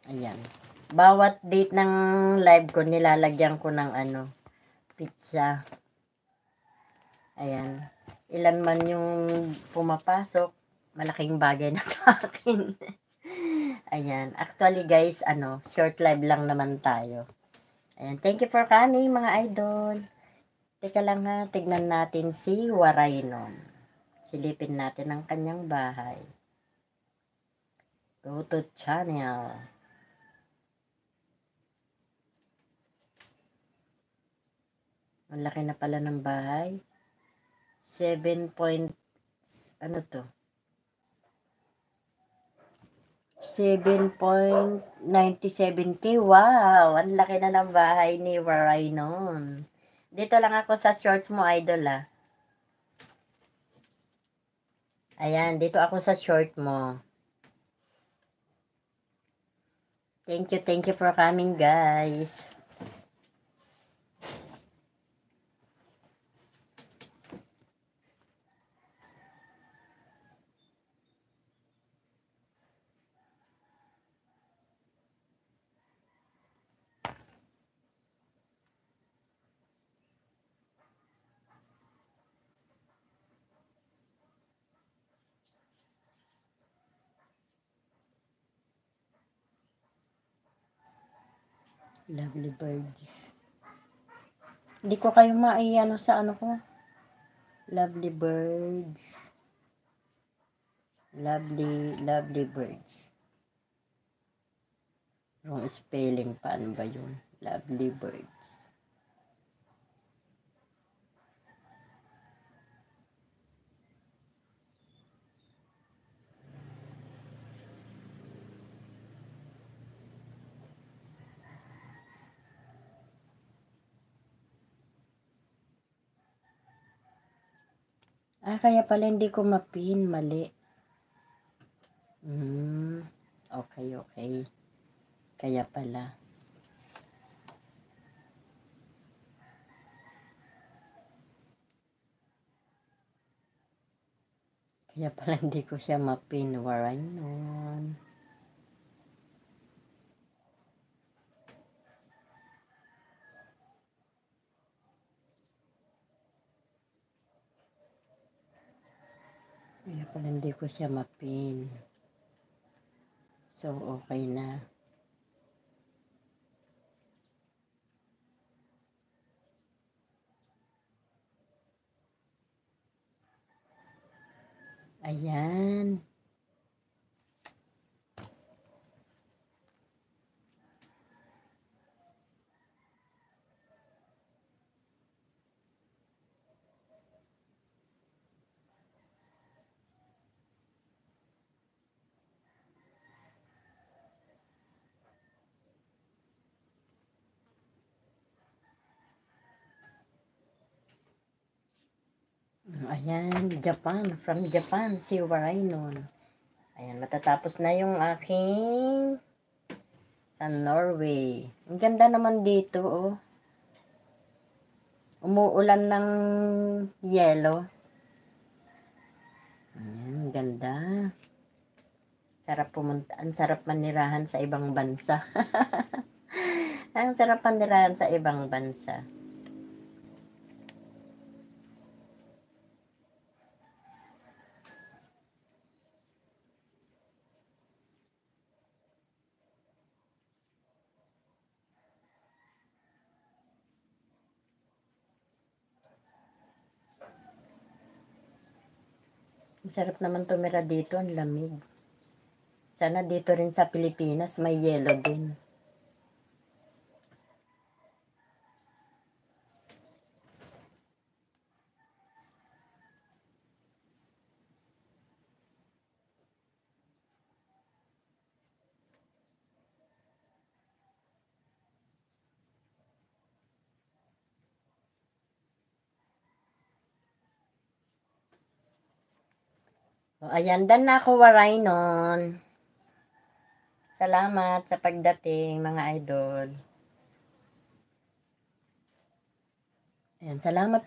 Ayan. Bawat date ng live ko, nilalagyan ko ng pizza. Ayan. Ilan man yung pumapasok, malaking bagay na sa akin. Ayan. Actually guys, short live lang naman tayo. Ayan. Thank you for coming mga idol. Teka lang ha, tignan natin si Waraynon. Silipin natin ang kanyang bahay. Go to channel. Ang laki na pala ng bahay. 7 point, ano to? 7.97K. Wow! Ang laki na ng bahay ni Waraynon. Dito lang ako sa shorts mo, idol ah. Ayan, dito ako sa short mo. Thank you for coming guys. Lovely birds. Hindi ko kayo maiano sa ko. Lovely birds. Lovely birds. Yung spelling, paano ba yun? Lovely birds. Kaya pala hindi ko mapin, mali. Okay. Kaya pala. Hindi ko siya mapin. Waraynon. Kaya pala hindi ko siya mapin. So, okay na. Ayan. Ayan, Japan. From Japan, si Waraynon. Ayan, matatapos na yung aking sa Norway. Ang ganda naman dito, oh. Umuulan ng yelo. Ayan, ganda. Sarap pumunta. Ang sarap manirahan sa ibang bansa. Ang sarap manirahan sa ibang bansa. Masarap naman tumira dito, ang lamig. Sana dito rin sa Pilipinas may yelo din. O, ayan, dan na ako, Waraynon. Salamat sa pagdating, mga idol. Ayan, salamat.